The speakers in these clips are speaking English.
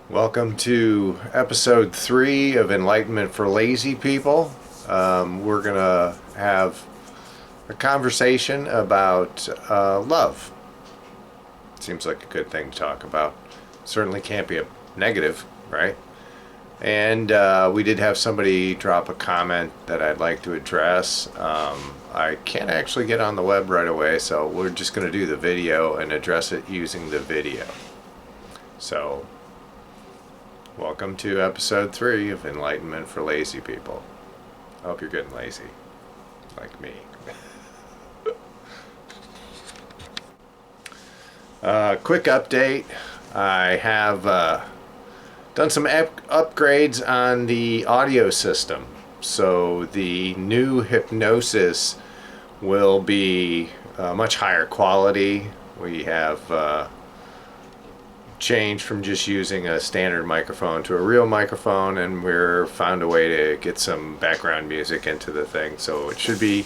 Welcome to episode 3 of Enlightenment for Lazy People. We're going to have a conversation about love. Seems like a good thing to talk about. Certainly can't be a negative, right? And we did have somebody drop a comment that I'd like to address. I can't actually get on the web right away, so we're just going to do the video and address it using the video. So, welcome to episode 3 of Enlightenment for Lazy People. I hope you're getting lazy, like me. Quick update. I have done some upgrades on the audio system. So the new hypnosis will be much higher quality. We have changed from just using a standard microphone to a real microphone, and we're found a way to get some background music into the thing, so it should be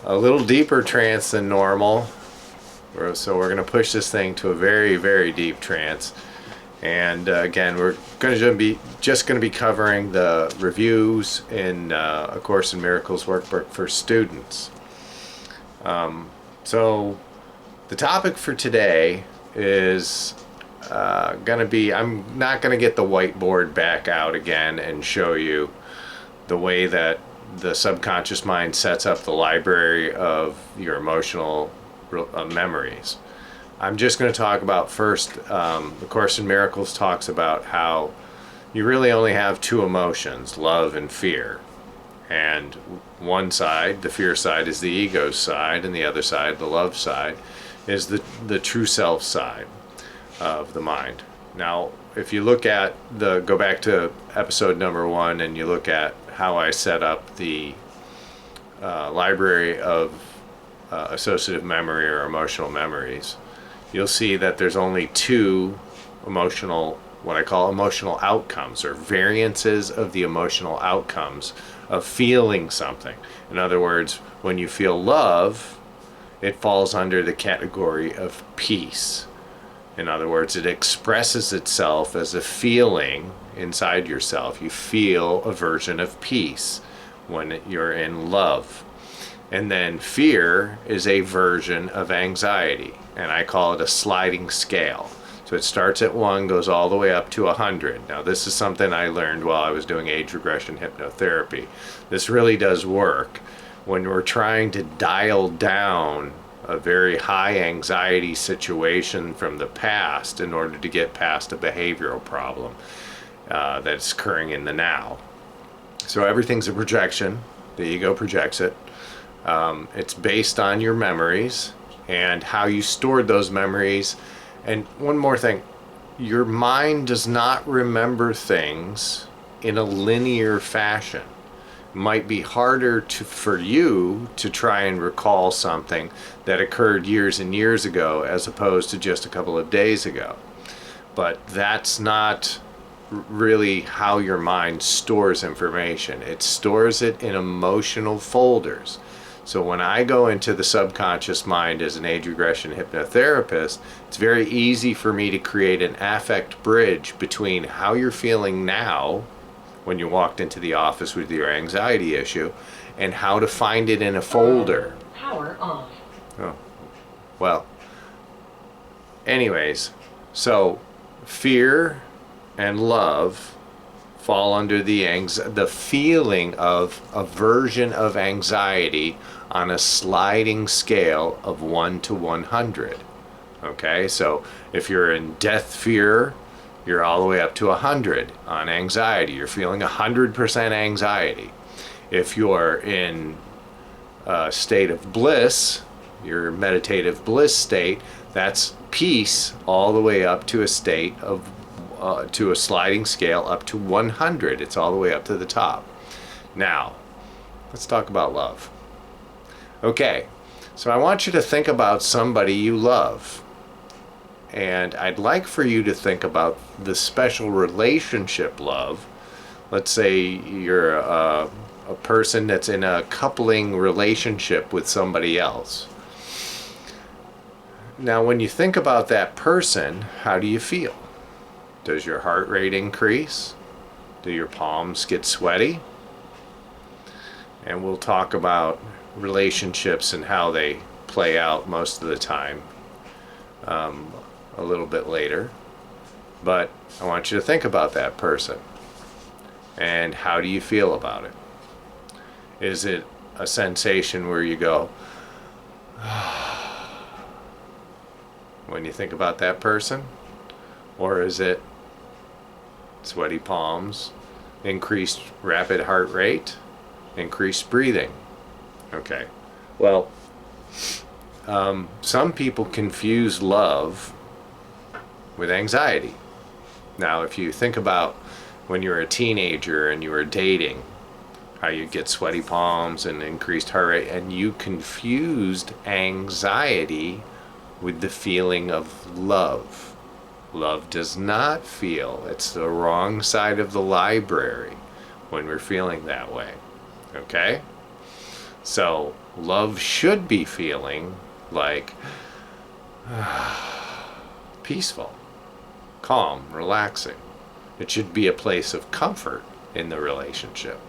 a little deeper trance than normal. So we're going to push this thing to a very, very deep trance. And again, we're going to be covering the reviews in A Course in Miracles workbook for students. So the topic for today is going to be, I'm not going to get the whiteboard back out again and show you the way that the subconscious mind sets up the library of your emotional memories. I'm just going to talk about first, The Course in Miracles talks about how you really only have two emotions, love and fear. And one side, the fear side, is the ego side, and the other side, the love side, is the true self side of the mind. Now, if you look at go back to episode number 1 and you look at how I set up the library of associative memory or emotional memories, you'll see that there's only two what I call emotional outcomes, or variances of the emotional outcomes of feeling something. In other words, when you feel love, it falls under the category of peace. In other words, it expresses itself as a feeling inside yourself. You feel a version of peace when you're in love. And then fear is a version of anxiety, and I call it a sliding scale. So it starts at 1, goes all the way up to 100. Now, this is something I learned while I was doing age regression hypnotherapy. This really does work when we're trying to dial down a very high anxiety situation from the past in order to get past a behavioral problem that's occurring in the now. So everything's a projection. The ego projects it. It's based on your memories and how you stored those memories. And one more thing, your mind does not remember things in a linear fashion. It might be harder for you to try and recall something that occurred years and years ago as opposed to just a couple of days ago. But that's not really how your mind stores information. It stores it in emotional folders. So when I go into the subconscious mind as an age regression hypnotherapist, it's very easy for me to create an affect bridge between how you're feeling now when you walked into the office with your anxiety issue and how to find it in a folder. Power off. Oh, well, anyways, so fear and love fall under the feeling of a version of anxiety on a sliding scale of 1 to 100. Okay, so if you're in death fear, you're all the way up to 100 on anxiety. You're feeling 100% anxiety. If you're in a state of bliss, your meditative bliss state, that's peace all the way up to a state of to a sliding scale up to 100. It's all the way up to the top. Now, let's talk about love. Okay, so I want you to think about somebody you love. And I'd like for you to think about the special relationship love. Let's say you're a person that's in a coupling relationship with somebody else. Now, when you think about that person, how do you feel? Does your heart rate increase? Do your palms get sweaty? And we'll talk about relationships and how they play out most of the time a little bit later. But I want you to think about that person. And how do you feel about it? Is it a sensation where you go, when you think about that person? Or is it sweaty palms, increased rapid heart rate, increased breathing? Okay. Well, some people confuse love with anxiety. Now, if you think about when you were a teenager and you were dating, how you get sweaty palms and increased heart rate, and you confused anxiety with the feeling of love. Love does not feel. It's the wrong side of the library when we're feeling that way. Okay? So, love should be feeling like peaceful, calm, relaxing. It should be a place of comfort in the relationship.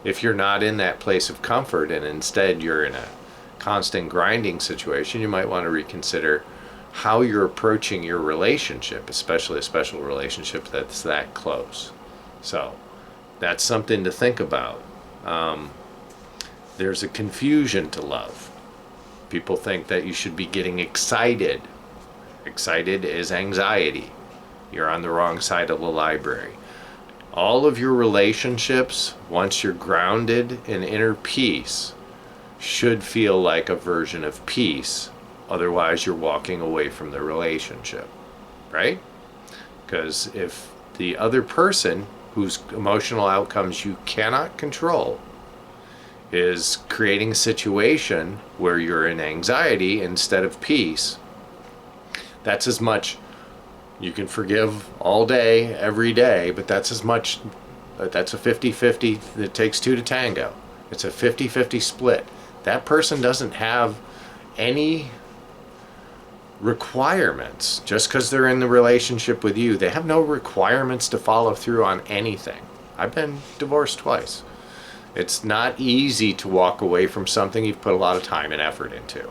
If you're not in that place of comfort and instead you're in a constant grinding situation, you might want to reconsider how you're approaching your relationship, especially a special relationship that's that close. So that's something to think about. There's a confusion to love. People think that you should be getting excited. Excited is anxiety. You're on the wrong side of the library. All of your relationships, once you're grounded in inner peace, should feel like a version of peace. Otherwise, you're walking away from the relationship, right? Because if the other person, whose emotional outcomes you cannot control, is creating a situation where you're in anxiety instead of peace, that's as much. You can forgive all day, every day, but that's as much, that's a 50-50, it takes two to tango. It's a 50-50 split. That person doesn't have any requirements. Just because they're in the relationship with you, they have no requirements to follow through on anything. I've been divorced twice. It's not easy to walk away from something you've put a lot of time and effort into.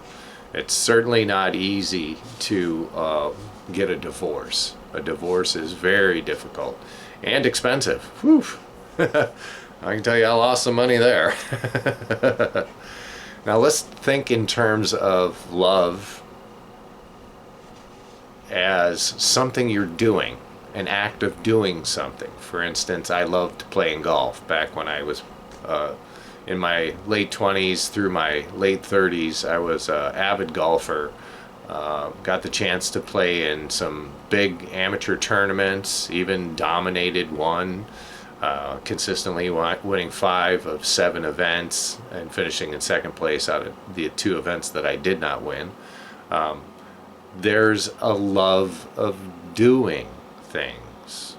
It's certainly not easy to get a divorce. A divorce is very difficult and expensive. Whew. I can tell you I lost some money there. Now let's think in terms of love as something you're doing, an act of doing something. For instance, I loved playing golf back when I was in my late 20s through my late 30s. I was an avid golfer. Got the chance to play in some big amateur tournaments, even dominated one, consistently winning 5 of 7 events and finishing in second place out of the 2 events that I did not win. There's a love of doing things.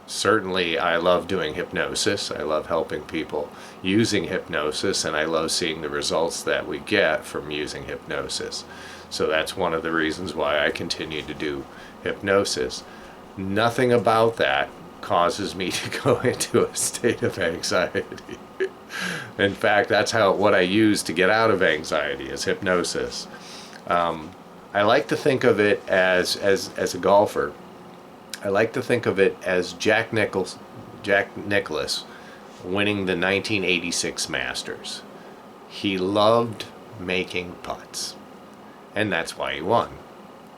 Certainly I love doing hypnosis. I love helping people using hypnosis, and I love seeing the results that we get from using hypnosis. So that's one of the reasons why I continue to do hypnosis. Nothing about that causes me to go into a state of anxiety. In fact, that's what I use to get out of anxiety, is hypnosis. I like to think of it as a golfer. I like to think of it as Jack Nicklaus winning the 1986 Masters. He loved making putts, and that's why he won.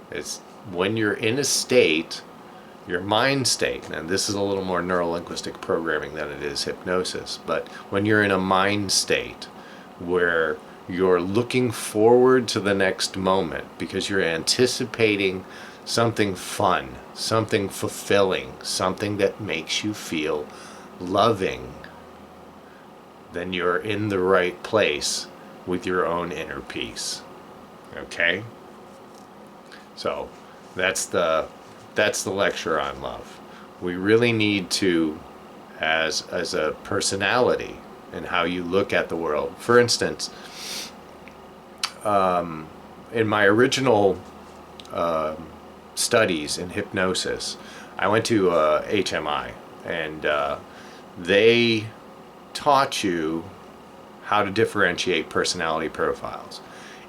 It's when you're in a state, your mind state, and this is a little more neuro-linguistic programming than it is hypnosis, but when you're in a mind state where you're looking forward to the next moment because you're anticipating something fun, something fulfilling, something that makes you feel loving, then you're in the right place with your own inner peace. Okay? So that's the lecture on love. We really need to, as a personality and how you look at the world. For instance, in my original studies in hypnosis, I went to HMI, and they taught you how to differentiate personality profiles.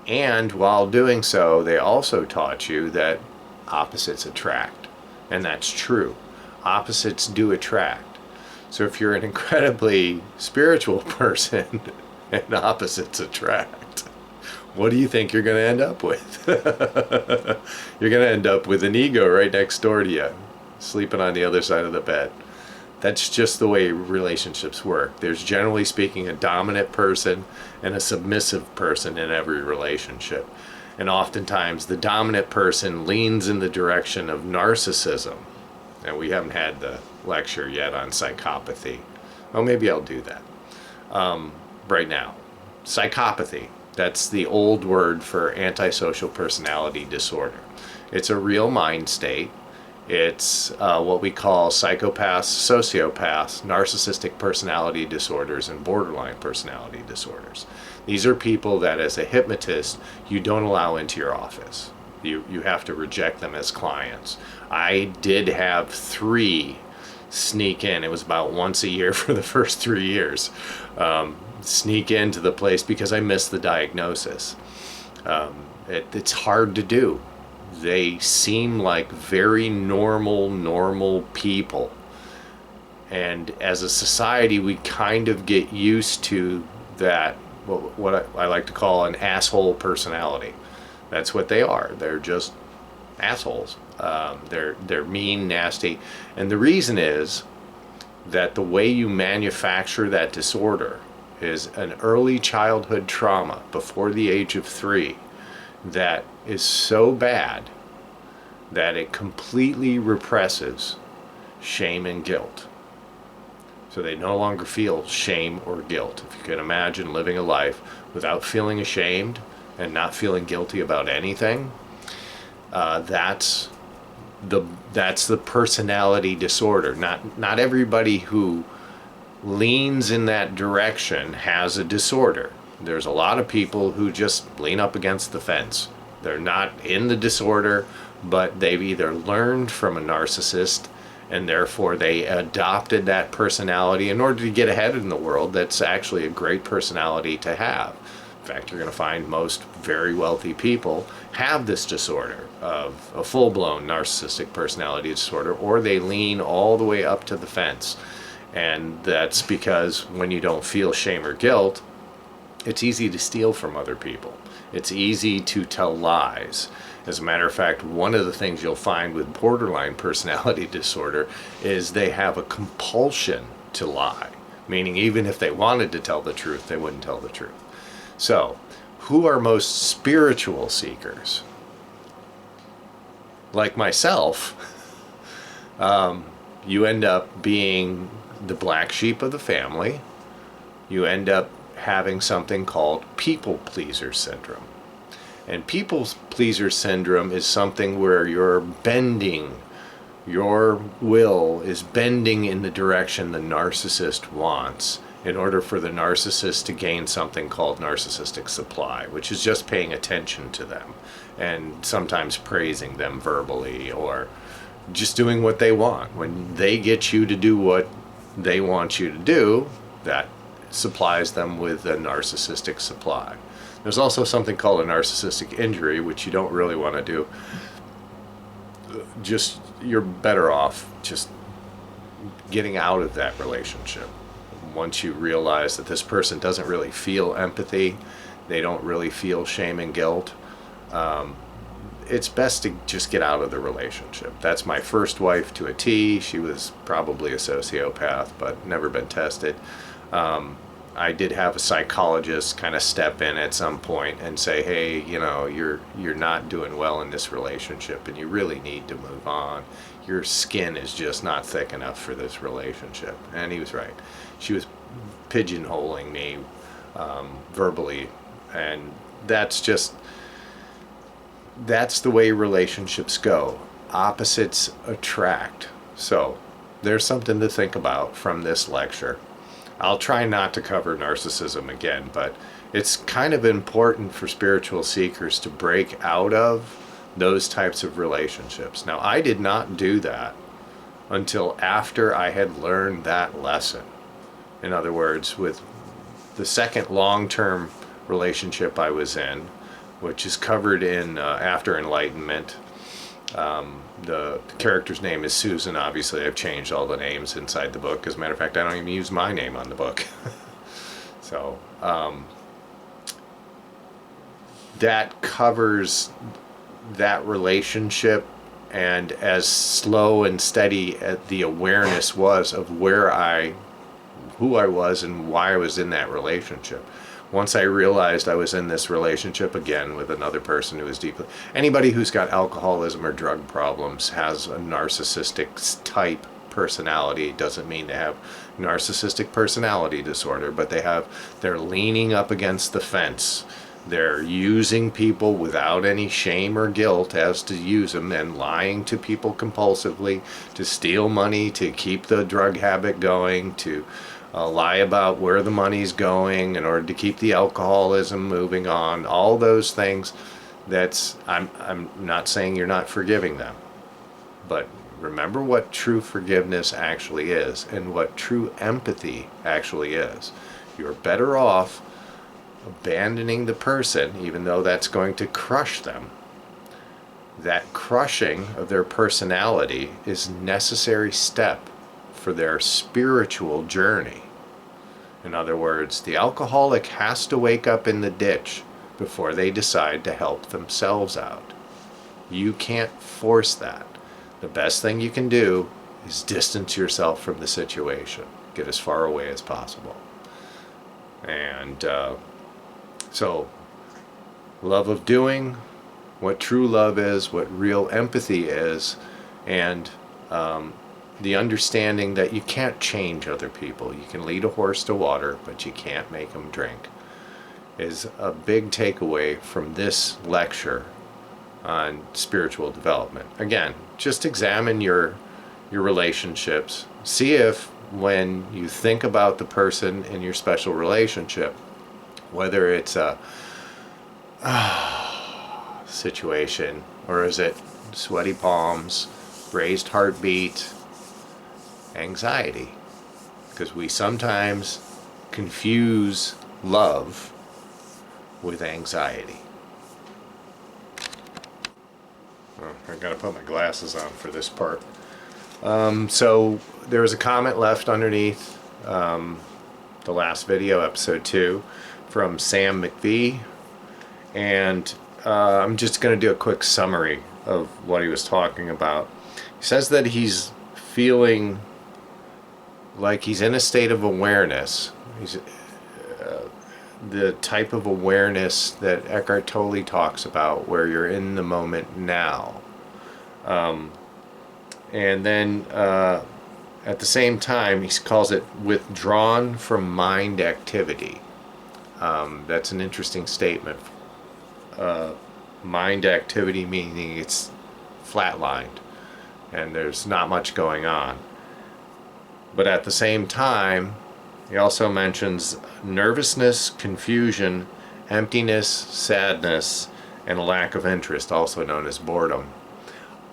And while doing so, they also taught you that opposites attract. And that's true. Opposites do attract. So if you're an incredibly spiritual person and opposites attract, what do you think you're going to end up with? You're going to end up with an ego right next door to you, sleeping on the other side of the bed. That's just the way relationships work. There's, generally speaking, a dominant person and a submissive person in every relationship. And oftentimes the dominant person leans in the direction of narcissism. And we haven't had the lecture yet on psychopathy. Oh, maybe I'll do that right now. Psychopathy, that's the old word for antisocial personality disorder. It's a real mind state. It's what we call psychopaths, sociopaths, narcissistic personality disorders, and borderline personality disorders. These are people that, as a hypnotist, you don't allow into your office. You have to reject them as clients. I did have 3 sneak in. It was about once a year for the first 3 years. Sneak into the place because I missed the diagnosis. It's hard to do. They seem like very normal people. And as a society, we kind of get used to that, what I like to call an asshole personality. That's what they are. They're just assholes. They're mean, nasty. And the reason is that the way you manufacture that disorder is an early childhood trauma before the age of 3 that is so bad that it completely represses shame and guilt. So they no longer feel shame or guilt. If you can imagine living a life without feeling ashamed and not feeling guilty about anything, that's the personality disorder. Not everybody who leans in that direction has a disorder. There's a lot of people who just lean up against the fence. They're not in the disorder, but they've either learned from a narcissist and therefore they adopted that personality in order to get ahead in the world. That's actually a great personality to have. In fact, you're going to find most very wealthy people have this disorder of a full-blown narcissistic personality disorder, or they lean all the way up to the fence. And that's because when you don't feel shame or guilt, it's easy to steal from other people. It's easy to tell lies. As a matter of fact, one of the things you'll find with borderline personality disorder is they have a compulsion to lie, meaning even if they wanted to tell the truth, they wouldn't tell the truth. So, who are most spiritual seekers? Like myself, you end up being the black sheep of the family. You end up having something called people pleaser syndrome. And people pleaser syndrome is something where you're bending, your will is bending in the direction the narcissist wants in order for the narcissist to gain something called narcissistic supply, which is just paying attention to them and sometimes praising them verbally or just doing what they want. When they get you to do what they want you to do, that supplies them with a narcissistic supply. There's also something called a narcissistic injury, which you don't really want to do. Just, you're better off just getting out of that relationship. Once you realize that this person doesn't really feel empathy, they don't really feel shame and guilt, it's best to just get out of the relationship. That's my first wife to a T. She was probably a sociopath, but never been tested. I did have a psychologist kind of step in at some point and say, hey, you know, you're not doing well in this relationship and you really need to move on. Your skin is just not thick enough for this relationship. And he was right. She was pigeonholing me verbally, and that's the way relationships go. Opposites attract. So there's something to think about from this lecture. I'll try not to cover narcissism again, but it's kind of important for spiritual seekers to break out of those types of relationships. Now, I did not do that until after I had learned that lesson. In other words, with the second long-term relationship I was in, which is covered in After Enlightenment. The character's name is Susan. Obviously, I've changed all the names inside the book. As a matter of fact, I don't even use my name on the book. So that covers that relationship, and as slow and steady as the awareness was of who I was and why I was in that relationship. Once I realized I was in this relationship again with another person who was deeply... Anybody who's got alcoholism or drug problems has a narcissistic type personality. It doesn't mean they have narcissistic personality disorder, but they're leaning up against the fence. They're using people without any shame or guilt as to use them, and lying to people compulsively to steal money, to keep the drug habit going, to lie about where the money's going in order to keep the alcoholism moving on. All those things. I'm not saying you're not forgiving them, but remember what true forgiveness actually is and what true empathy actually is. You're better off abandoning the person, even though that's going to crush them. That crushing of their personality is a necessary step for their spiritual journey. In other words, the alcoholic has to wake up in the ditch before they decide to help themselves out. You can't force that. The best thing you can do is distance yourself from the situation. Get as far away as possible. And so, love of doing, what true love is, what real empathy is, and the understanding that you can't change other people. You can lead a horse to water, but you can't make them drink, is a big takeaway from this lecture on spiritual development. Again, just examine your relationships. See if when you think about the person in your special relationship, whether it's a situation, or is it sweaty palms, raised heartbeat, anxiety? Because we sometimes confuse love with anxiety. Oh, I gotta put my glasses on for this part. So there was a comment left underneath the last video, episode 2, from Sam McVie, and I'm just going to do a quick summary of what he was talking about. He says that he's feeling like he's in a state of awareness. He's the type of awareness that Eckhart Tolle talks about, where you're in the moment now. And then at the same time, he calls it withdrawn from mind activity. That's an interesting statement. Mind activity meaning it's flatlined and there's not much going on. But at the same time, he also mentions nervousness, confusion, emptiness, sadness, and a lack of interest, also known as boredom.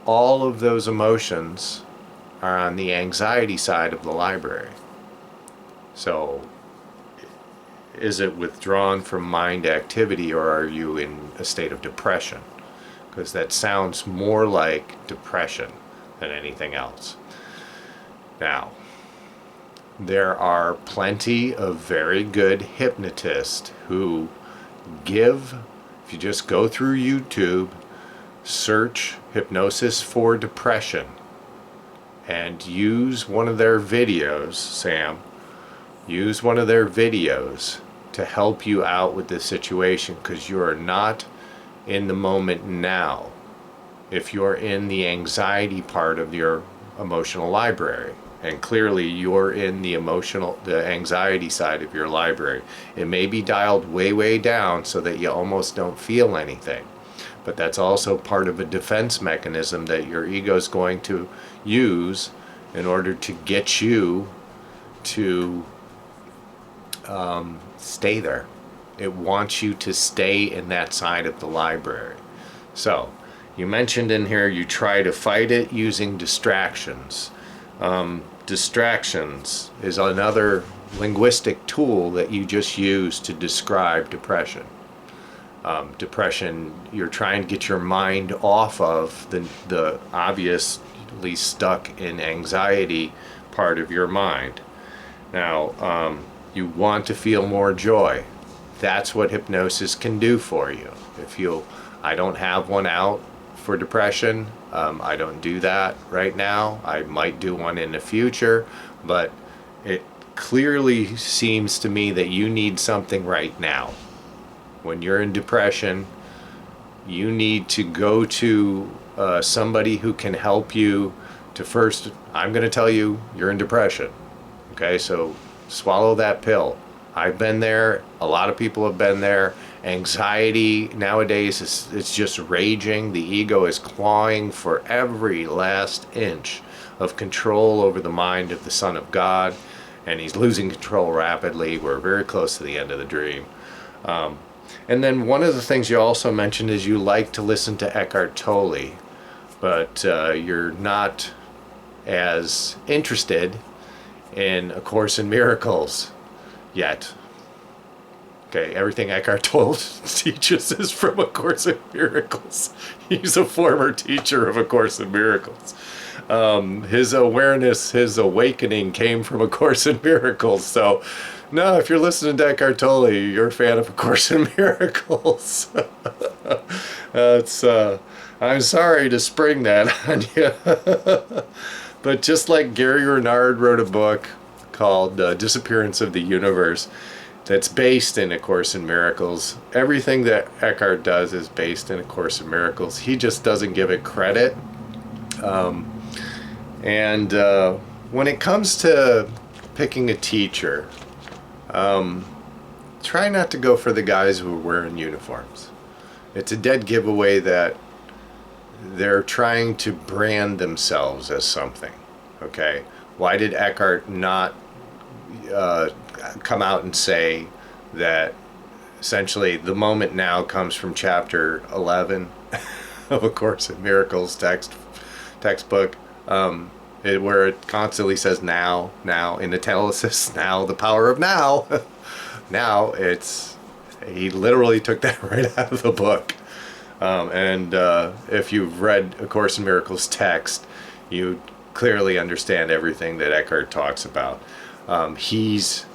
All of those emotions are on the anxiety side of the library. So, is it withdrawn from mind activity, or are you in a state of depression? Because that sounds more like depression than anything else. Now, there are plenty of very good hypnotists who give, if you just go through YouTube, search hypnosis for depression, and use one of their videos, Sam, use one of their videos to help you out with this situation, because you are not in the moment now if you're in the anxiety part of your emotional library. And clearly you're in the anxiety side of your library. It may be dialed way, way down so that you almost don't feel anything. But that's also part of a defense mechanism that your ego is going to use in order to get you to stay there. It wants you to stay in that side of the library. So, you mentioned in here you try to fight it using distractions. Distractions is another linguistic tool that you just use to describe depression. Depression, you're trying to get your mind off of the obviously stuck in anxiety part of your mind. Now, you want to feel more joy. That's what hypnosis can do for you. I don't have one out for depression. I don't do that right now. I might do one in the future, but it clearly seems to me that you need something right now. When you're in depression, you need to go to somebody who can help you to first, I'm going to tell you, you're in depression. Okay, so swallow that pill. I've been there. A lot of people have been there. Anxiety nowadays, it's just raging. The ego is clawing for every last inch of control over the mind of the Son of God, and he's losing control rapidly. We're very close to the end of the dream. And then one of the things you also mentioned is you like to listen to Eckhart Tolle, but you're not as interested in A Course in Miracles yet. Okay, everything Eckhart Tolle teaches is from A Course in Miracles. He's a former teacher of A Course in Miracles. His awareness, his awakening came from A Course in Miracles. So, no, if you're listening to Eckhart Tolle, you're a fan of A Course in Miracles. I'm sorry to spring that on you. But just like Gary Renard wrote a book called Disappearance of the Universe, that's based in A Course in Miracles. Everything that Eckhart does is based in A Course in Miracles. He just doesn't give it credit. And when it comes to picking a teacher, try not to go for the guys who are wearing uniforms. It's a dead giveaway that they're trying to brand themselves as something. Okay? Why did Eckhart not come out and say that essentially the moment now comes from chapter 11 of A Course in Miracles textbook, where it constantly says now in italics, now, the power of now. Now he literally took that right out of the book. And if you've read A Course in Miracles text, you clearly understand everything that Eckhart talks about. He's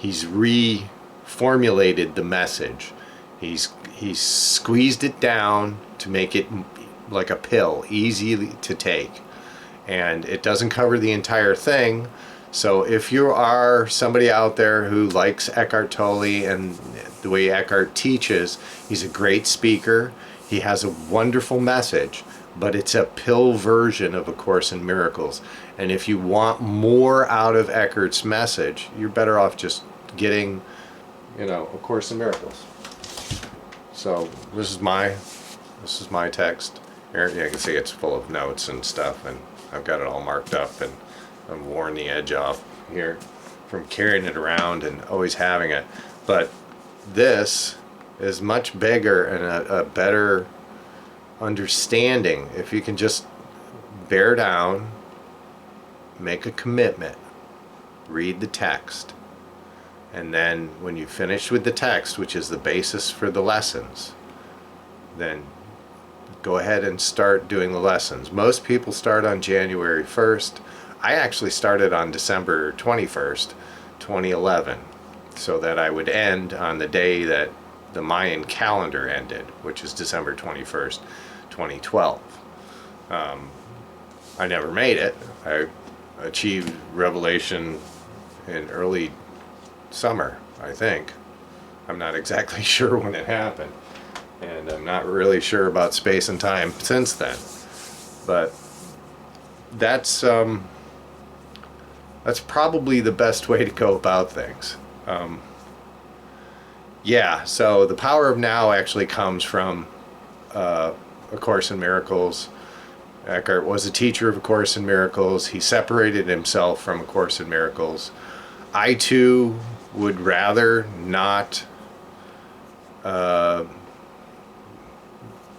reformulated the message. He's squeezed it down to make it like a pill, easy to take. And it doesn't cover the entire thing. So if you are somebody out there who likes Eckhart Tolle and the way Eckhart teaches, he's a great speaker. He has a wonderful message, but it's a pill version of A Course in Miracles. And if you want more out of Eckhart's message, you're better off just getting, A Course in Miracles. So this is my text. Here, you can see it's full of notes and stuff, and I've got it all marked up, and I'm worn the edge off here from carrying it around and always having it. But this is much bigger and a better understanding if you can just bear down, make a commitment, read the text, and then when you finish with the text, which is the basis for the lessons, then go ahead and start doing the lessons. Most people start on January 1st. I actually started on December 21st, 2011, so that I would end on the day that the Mayan calendar ended, which is December 21st, 2012. I never made it. I achieved revelation in early summer, I think. I'm not exactly sure when it happened, and I'm not really sure about space and time since then. But that's probably the best way to go about things. So the power of now actually comes from A Course in Miracles. Eckhart was a teacher of A Course in Miracles. He separated himself from A Course in Miracles. I too would rather not throw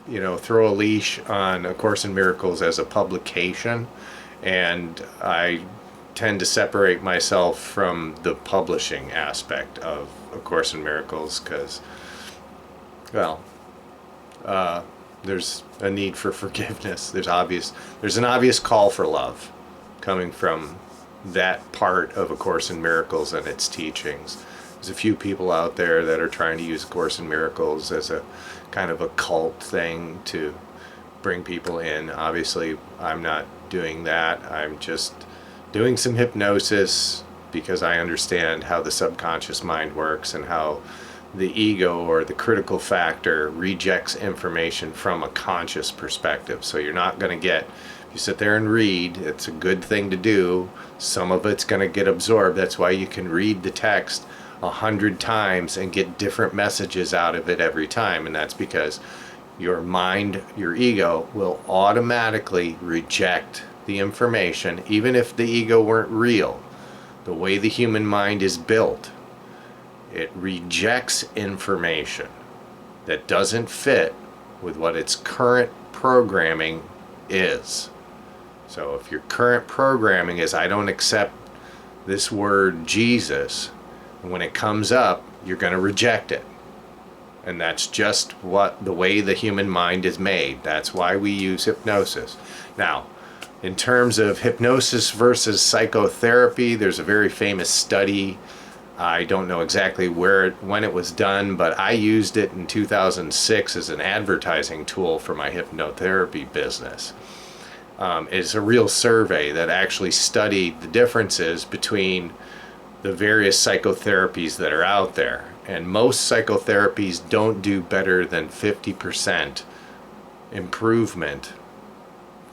a leash on A Course in Miracles as a publication And I tend to separate myself from the publishing aspect of A Course in Miracles because, well, there's a need for forgiveness. There's an obvious call for love coming from that part of A Course in Miracles and its teachings. There's a few people out there that are trying to use A Course in Miracles as a kind of a cult thing to bring people in. Obviously, I'm not doing that. I'm just doing some hypnosis because I understand how the subconscious mind works and how the ego or the critical factor rejects information from a conscious perspective. So you're not going to get, if you sit there and read, it's a good thing to do. Some of it's going to get absorbed. That's why you can read the text 100 times and get different messages out of it every time. And that's because your mind, your ego, will automatically reject the information, even if the ego weren't real. The way the human mind is built, it rejects information that doesn't fit with what its current programming is. So if your current programming is, I don't accept this word Jesus, when it comes up, you're going to reject it. And that's just what the way the human mind is made. That's why we use hypnosis. Now, in terms of hypnosis versus psychotherapy, there's a very famous study. I don't know exactly when it was done, but I used it in 2006 as an advertising tool for my hypnotherapy business. It's a real survey that actually studied the differences between the various psychotherapies that are out there. And most psychotherapies don't do better than 50% improvement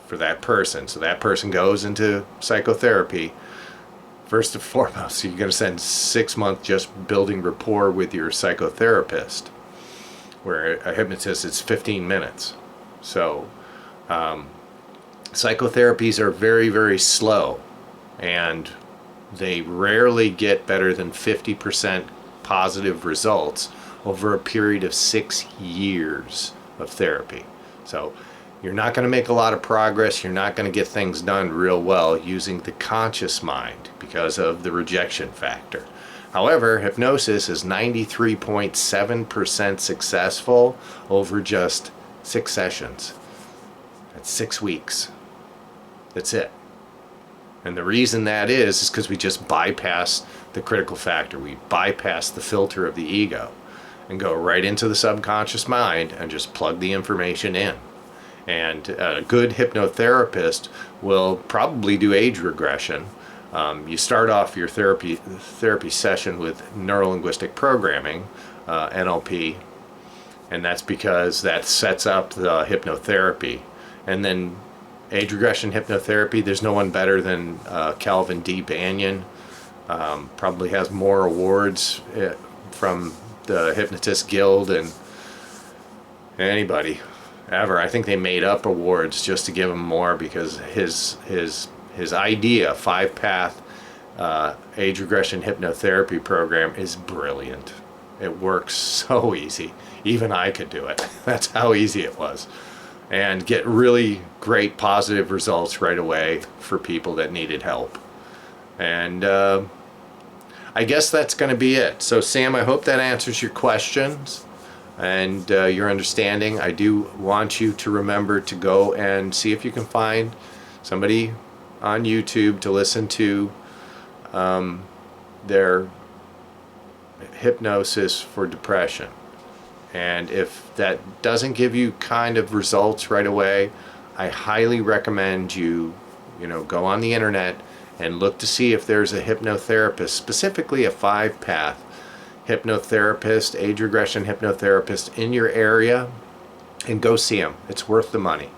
for that person. So that person goes into psychotherapy. First and foremost, you're going to spend 6 months just building rapport with your psychotherapist, where a hypnotist is 15 minutes. So psychotherapies are very, very slow, and they rarely get better than 50% positive results over a period of 6 years of therapy. So you're not going to make a lot of progress. You're not going to get things done real well using the conscious mind because of the rejection factor. However, hypnosis is 93.7% successful over just 6 sessions. That's 6 weeks. That's it. And the reason that is because we just bypass the critical factor. We bypass the filter of the ego and go right into the subconscious mind and just plug the information in. And a good hypnotherapist will probably do age regression. You start off your therapy session with neuro-linguistic programming, NLP, and that's because that sets up the hypnotherapy. And then age regression hypnotherapy, there's no one better than Calvin D. Banyan. Probably has more awards from the Hypnotist Guild and anybody ever. I think they made up awards just to give him more because his idea, 5-path age regression hypnotherapy program, is brilliant. It works so easy. Even I could do it. That's how easy it was. And get really great positive results right away for people that needed help. And I guess that's going to be it. So Sam, I hope that answers your questions and your understanding. I do want you to remember to go and see if you can find somebody on YouTube to listen to their hypnosis for depression. And if that doesn't give you kind of results right away, I highly recommend you go on the internet and look to see if there's a hypnotherapist, specifically a 5-path hypnotherapist, age regression hypnotherapist in your area, and go see him. It's worth the money.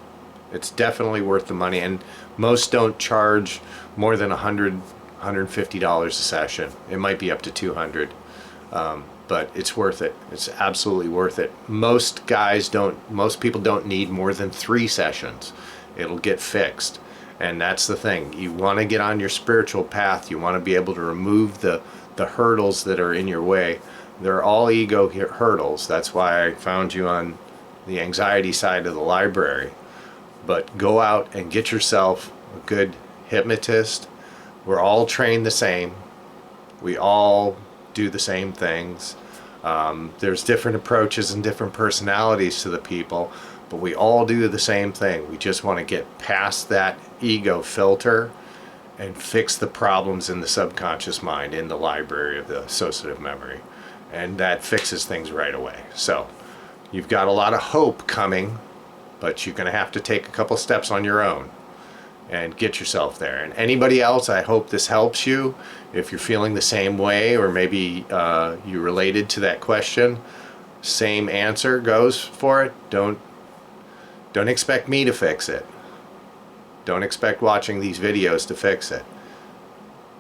It's definitely worth the money, and most don't charge more than $100, $150 a session. It might be up to $200. But it's worth it. It's absolutely worth it. Most people don't need more than 3 sessions. It'll get fixed. And that's the thing. You want to get on your spiritual path. You want to be able to remove the hurdles that are in your way. They're all ego hurdles. That's why I found you on the anxiety side of the library. But go out and get yourself a good hypnotist. We're all trained the same. We all do the same things. There's different approaches and different personalities to the people, but we all do the same thing. We just want to get past that ego filter and fix the problems in the subconscious mind, in the library of the associative memory. And that fixes things right away. So you've got a lot of hope coming, but you're going to have to take a couple steps on your own and get yourself there. And anybody else, I hope this helps you. If you're feeling the same way, or maybe you related to that question, same answer goes for it. Don't expect me to fix it. Don't expect watching these videos to fix it.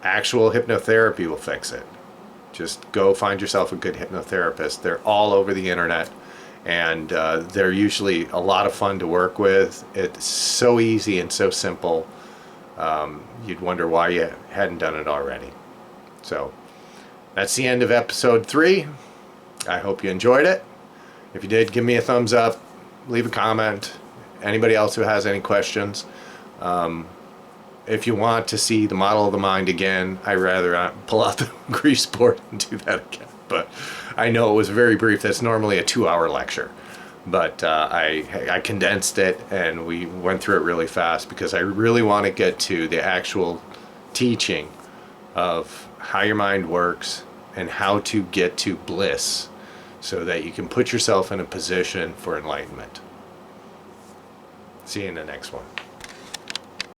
Actual hypnotherapy will fix it. Just go find yourself a good hypnotherapist. They're all over the internet, and they're usually a lot of fun to work with. It's so easy and so simple. You'd wonder why you hadn't done it already. So that's the end of episode 3. I hope you enjoyed it. If you did, give me a thumbs up, leave a comment. Anybody else who has any questions, if you want to see the model of the mind again, I'd rather not pull out the grease board and do that again. But I know it was very brief. That's normally a 2-hour lecture. But I condensed it, and we went through it really fast because I really want to get to the actual teaching of how your mind works and how to get to bliss so that you can put yourself in a position for enlightenment. See you in the next one.